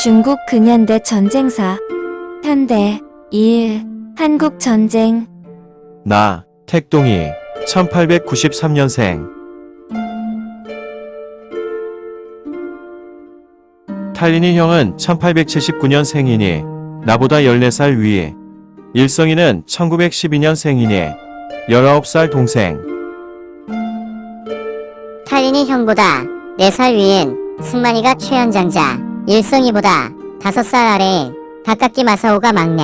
중국 근현대 전쟁사. 현대 1. 한국전쟁. 나, 택동이, 1893년생. 탈린이 형은 1879년생이니 나보다 14살 위. 일성이는 1912년생이니 19살 동생. 탈린이 형보다 4살 위인 승만이가 최연장자, 일성이보다 5살 아래인 가깝기 마사오가 막내.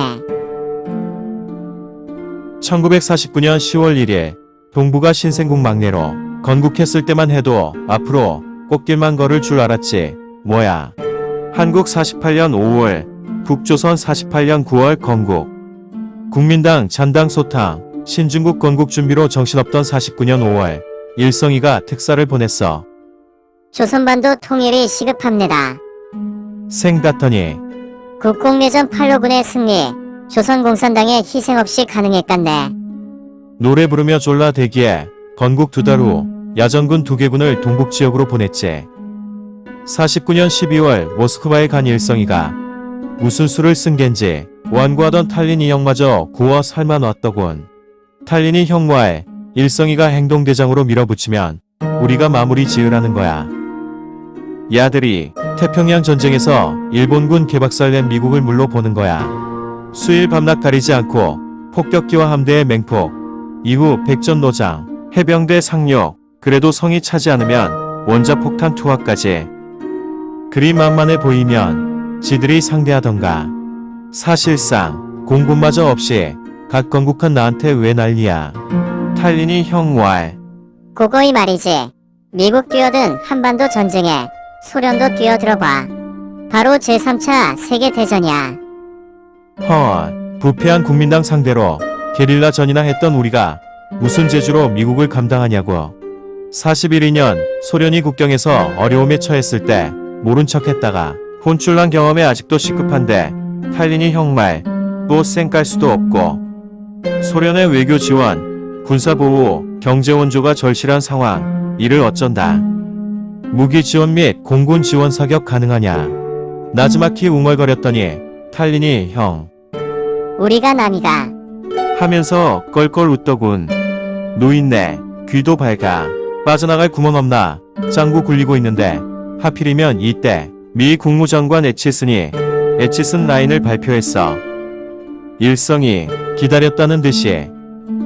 1949년 10월 1일 동부가 신생국 막내로 건국했을 때만 해도 앞으로 꽃길만 걸을 줄 알았지 뭐야. 한국 48년 5월, 북조선 48년 9월 건국. 국민당 잔당 소탕, 신중국 건국 준비로 정신없던 49년 5월, 일성이가 특사를 보냈어. 조선반도 통일이 시급합니다. 생 같더니 국공내전 8호군의 승리, 조선공산당의 희생 없이 가능했겠네. 노래 부르며 졸라대기에 건국 2달 후 야전군 2개군을 동북지역으로 보냈지. 49년 12월 모스크바에 간 일성이가 무슨 수를 쓴 겐지 완고하던 탈린이 형마저 구워 삶아 놨더군. 탈린이 형과의 일성이가 행동대장으로 밀어붙이면 우리가 마무리 지으라는 거야. 야들이 태평양 전쟁에서 일본군 개박살낸 미국을 물로 보는 거야. 수일 밤낮 가리지 않고 폭격기와 함대의 맹폭, 이후 백전노장, 해병대 상륙, 그래도 성이 차지 않으면 원자폭탄 투하까지. 그리 만만해 보이면 지들이 상대하던가. 사실상 공군마저 없이 각 건국한 나한테 왜 난리야. 탈린이 형 왈. 고거이 말이지. 미국 뛰어든 한반도 전쟁에 소련도 뛰어들어봐. 바로 제3차 세계대전이야. 헐, 부패한 국민당 상대로 게릴라 전이나 했던 우리가 무슨 재주로 미국을 감당하냐고. 41년 소련이 국경에서 어려움에 처했을 때 모른 척했다가 혼쭐난 경험에 아직도 시급한데 탈린이 형 말 또 쌩깔 수도 없고. 소련의 외교 지원, 군사보호, 경제 원조가 절실한 상황, 이를 어쩐다. 무기 지원 및 공군 지원 사격 가능하냐. 나지막히 웅얼거렸더니 탈린이 형 우리가 남이가. 하면서 껄껄 웃더군. 노인네 귀도 밝아. 빠져나갈 구멍 없나 짱구 굴리고 있는데 하필이면 이때 미 국무장관 에치슨 라인을 발표했어. 일성이 기다렸다는 듯이.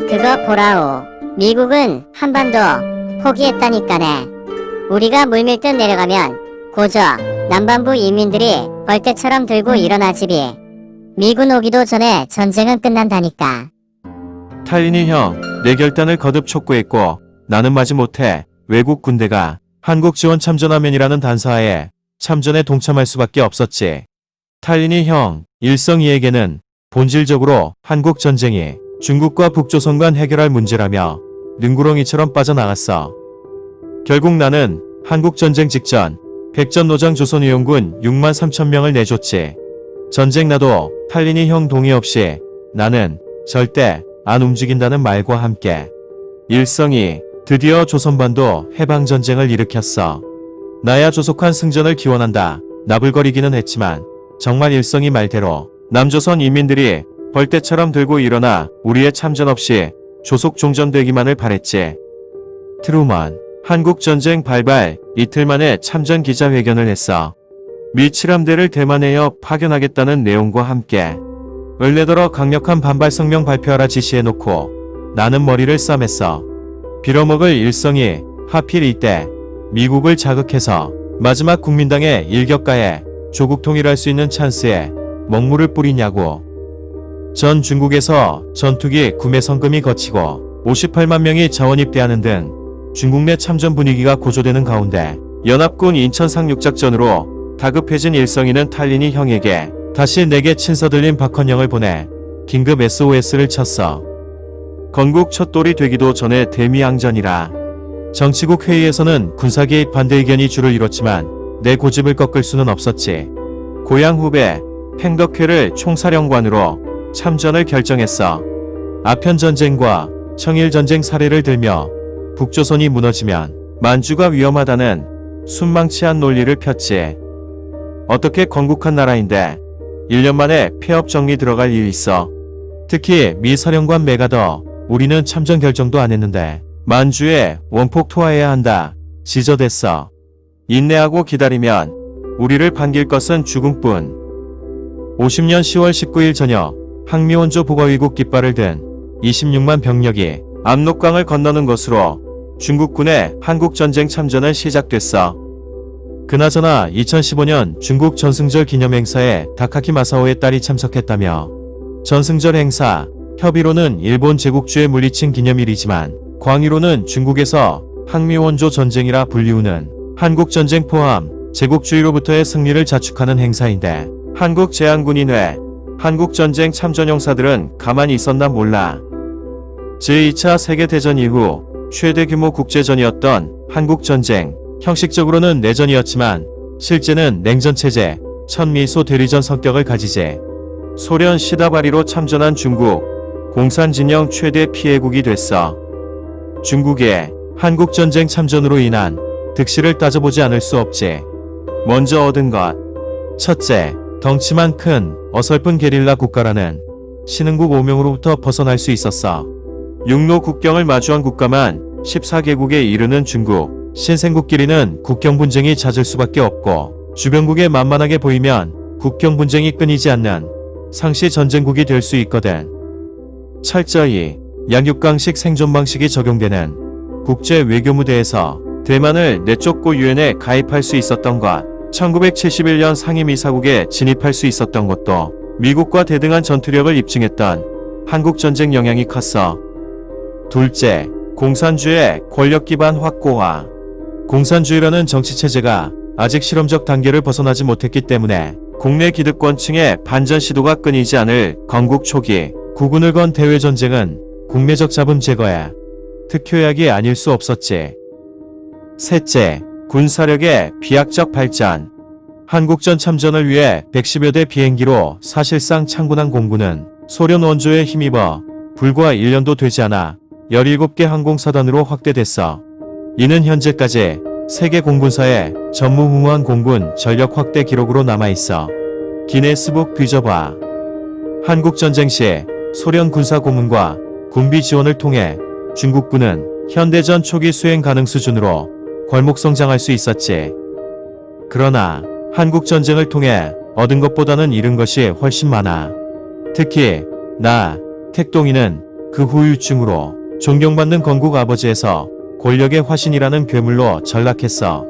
그거 보라오. 미국은 한반도 포기했다니까네. 우리가 물밀듯 내려가면 고저 남반부 인민들이 벌떼처럼 들고 일어나지비. 미군 오기도 전에 전쟁은 끝난다니까. 탈린이 형 내 결단을 거듭 촉구했고 나는 마지못해 외국 군대가 한국 지원 참전하면이라는 단서하에 참전에 동참할 수밖에 없었지. 탈린이 형 일성이에게는 본질적으로 한국 전쟁이 중국과 북조선 간 해결할 문제라며 능구렁이처럼 빠져나갔어. 결국 나는 한국 전쟁 직전 백전노장 조선의용군 6만 3천 명을 내줬지. 전쟁 나도 탈린이 형 동의 없이 나는 절대 안 움직인다는 말과 함께 일성이 드디어 조선반도 해방전쟁을 일으켰어. 나야 조속한 승전을 기원한다. 나불거리기는 했지만 정말 일성이 말대로 남조선 인민들이 벌떼처럼 들고 일어나 우리의 참전 없이 조속 종전되기만을 바랬지. 트루먼 한국전쟁 발발 이틀 만에 참전 기자회견을 했어. 미 칠함대를 대만해여 파견하겠다는 내용과 함께 원래더러 강력한 반발 성명 발표하라 지시해놓고 나는 머리를 싸맸어. 빌어먹을 일성이 하필 이때 미국을 자극해서 마지막 국민당의 일격가에 조국 통일할 수 있는 찬스에 먹물을 뿌리냐고. 전 중국에서 전투기 구매 성금이 거치고 58만 명이 자원 입대하는 등 중국 내 참전 분위기가 고조되는 가운데 연합군 인천 상륙작전으로 다급해진 일성이는 탈린이 형에게 다시 내게 친서들린 박헌영을 보내 긴급 SOS를 쳤어. 건국 첫 돌이 되기도 전에 대미양전이라. 정치국 회의에서는 군사 개입 반대 의견이 주를 이뤘지만 내 고집을 꺾을 수는 없었지. 고향 후배 팽덕회를 총사령관으로 참전을 결정했어. 아편전쟁과 청일전쟁 사례를 들며 북조선이 무너지면 만주가 위험하다는 순망치한 논리를 폈지. 어떻게 건국한 나라인데 1년 만에 폐업 정리 들어갈 일 있어. 특히 미 사령관 메가더 우리는 참전 결정도 안 했는데 만주에 원폭 투하해야 한다. 지저댔어. 인내하고 기다리면 우리를 반길 것은 죽음뿐. 50년 10월 19일 저녁 항미원조 보가위국 깃발을 든 26만 병력이 압록강을 건너는 것으로 중국군의 한국전쟁 참전은 시작됐어. 그나저나 2015년 중국 전승절 기념행사에 다카키 마사오의 딸이 참석했다며 전승절 행사, 협의로는 일본 제국주의 물리친 기념일이지만 광의로는 중국에서 항미원조 전쟁이라 불리우는 한국전쟁 포함 제국주의로부터의 승리를 자축하는 행사인데 한국 제한군인회, 한국전쟁 참전용사들은 가만히 있었나 몰라. 제2차 세계대전 이후 최대 규모 국제전이었던 한국전쟁, 형식적으로는 내전이었지만 실제는 냉전체제, 천미소 대리전 성격을 가지제. 소련 시다바리로 참전한 중국, 공산진영 최대 피해국이 됐어. 중국의 한국전쟁 참전으로 인한 득실을 따져보지 않을 수 없지. 먼저 얻은 것. 첫째, 덩치만 큰 어설픈 게릴라 국가라는 신흥국 오명으로부터 벗어날 수 있었어. 육로 국경을 마주한 국가만 14개국에 이르는 중국, 신생국끼리는 국경 분쟁이 잦을 수밖에 없고 주변국에 만만하게 보이면 국경 분쟁이 끊이지 않는 상시 전쟁국이 될 수 있거든. 철저히 양육강식 생존 방식이 적용되는 국제 외교 무대에서 대만을 내쫓고 유엔에 가입할 수 있었던 것, 1971년 상임이사국에 진입할 수 있었던 것도 미국과 대등한 전투력을 입증했던 한국전쟁 영향이 컸어. 둘째, 공산주의 권력 기반 확고화. 공산주의라는 정치체제가 아직 실험적 단계를 벗어나지 못했기 때문에 국내 기득권층의 반전 시도가 끊이지 않을 건국 초기 국군을 건 대외전쟁은 국내적 잡음 제거에 특효약이 아닐 수 없었지. 셋째, 군사력의 비약적 발전. 한국전 참전을 위해 110여 대 비행기로 사실상 창군한 공군은 소련 원조에 힘입어 불과 1년도 되지 않아 17개 항공사단으로 확대됐어. 이는 현재까지 세계 공군사의 전무후무한 공군 전력 확대 기록으로 남아있어. 기네스북 뒤져봐. 한국전쟁 시 소련 군사 고문과 군비 지원을 통해 중국군은 현대전 초기 수행 가능 수준으로 괄목성장할 수 있었지. 그러나 한국전쟁을 통해 얻은 것보다는 잃은 것이 훨씬 많아. 특히 나 택동이는 그 후유증으로 존경받는 건국 아버지에서 권력의 화신이라는 괴물로 전락했어.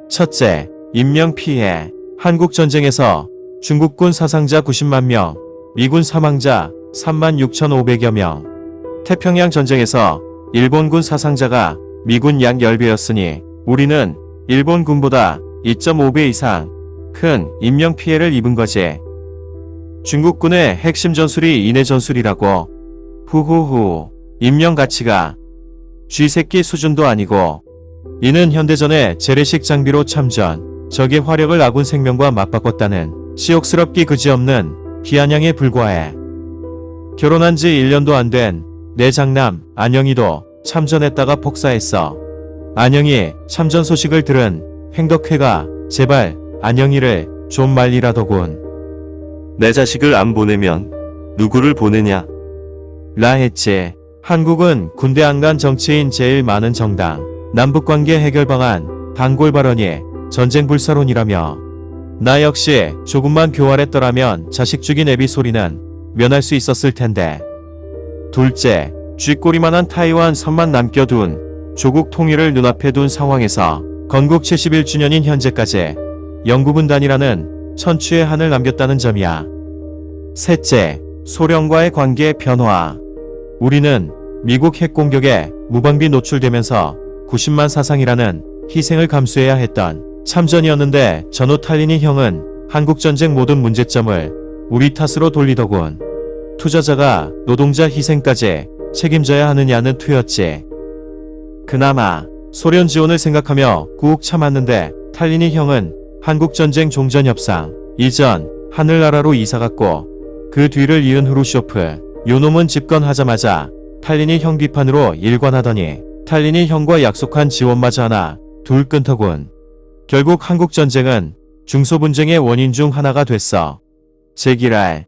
첫째, 인명피해. 한국전쟁에서 중국군 사상자 90만 명, 미군 사망자 36,500여 명. 태평양 전쟁에서 일본군 사상자가 미군 약 10배였으니 우리는 일본군보다 2.5배 이상 큰 인명피해를 입은 거지. 중국군의 핵심 전술이 인해 전술이라고. 후후후. 인명가치가 쥐새끼 수준도 아니고. 이는 현대전의 재래식 장비로 참전, 적의 화력을 아군 생명과 맞바꿨다는 치욕스럽기 그지없는 비아냥에 불과해. 결혼한 지 1년도 안 된 내 장남 안영이도 참전했다가 폭사했어. 안영이 참전 소식을 들은 행덕회가 제발 안영이를 좀 말리라더군. 내 자식을 안 보내면 누구를 보내냐? 라 했지. 한국은 군대 안 간 정치인 제일 많은 정당, 남북관계 해결 방안, 단골 발언이 전쟁 불사론이라며. 나 역시 조금만 교활했더라면 자식 죽인 애비 소리는 면할 수 있었을 텐데. 둘째, 쥐꼬리만한 타이완 섬만 남겨둔 조국 통일을 눈앞에 둔 상황에서 건국 71주년인 현재까지 영구분단이라는 천추의 한을 남겼다는 점이야. 셋째, 소련과의 관계 변화. 우리는 미국 핵공격에 무방비 노출되면서 90만 사상이라는 희생을 감수해야 했던 참전이었는데 전후 탈리니 형은 한국전쟁 모든 문제점을 우리 탓으로 돌리더군. 투자자가 노동자 희생까지 책임져야 하느냐는 투였지. 그나마 소련 지원을 생각하며 꾹 참았는데 탈리니 형은 한국전쟁 종전협상 이전 하늘나라로 이사갔고 그 뒤를 이은 후르쇼프 요놈은 집권하자마자 탈리니 형 비판으로 일관하더니 탈리니 형과 약속한 지원마저 하나 둘 끊더군. 결국 한국전쟁은 중소분쟁의 원인 중 하나가 됐어. 제기랄.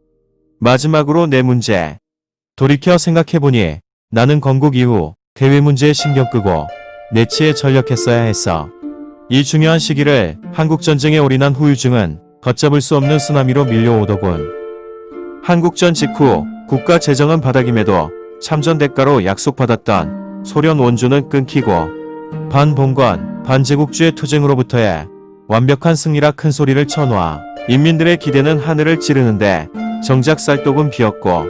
마지막으로 내 문제. 돌이켜 생각해보니 나는 건국 이후 대외 문제에 신경 끄고 내치에 전력했어야 했어. 이 중요한 시기를 한국전쟁에 올인한 후유증은 걷잡을 수 없는 쓰나미로 밀려오더군. 한국전 직후 국가 재정은 바닥임에도 참전 대가로 약속받았던 소련 원조는 끊기고 반봉건, 반제국주의 투쟁으로부터의 완벽한 승리라 큰 소리를 쳐놔 인민들의 기대는 하늘을 찌르는데 정작 쌀독은 비었고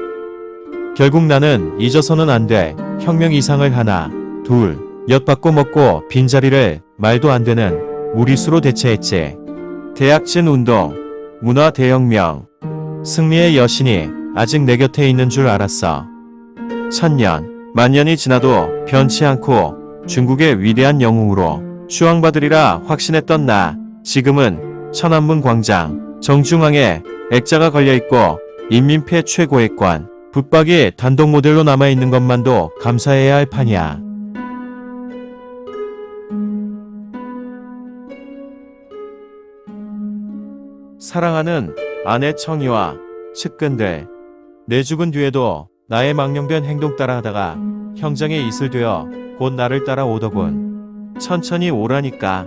결국 나는 잊어서는 안 돼 혁명 이상을 하나, 둘, 엿받고 먹고 빈자리를 말도 안 되는 무리수로 대체했지. 대약진 운동, 문화 대혁명, 승리의 여신이 아직 내 곁에 있는 줄 알았어. 1000년, 만년이 지나도 변치 않고 중국의 위대한 영웅으로 추앙받으리라 확신했던 나, 지금은 천안문 광장, 정중앙에 액자가 걸려있고 인민폐 최고의 관, 붙박이 단독 모델로 남아있는 것만도 감사해야 할 판이야. 사랑하는 아내 청이와 측근들, 내 죽은 뒤에도 나의 망령된 행동 따라 하다가 형장의 이슬 되어 곧 나를 따라오더군. 천천히 오라니까.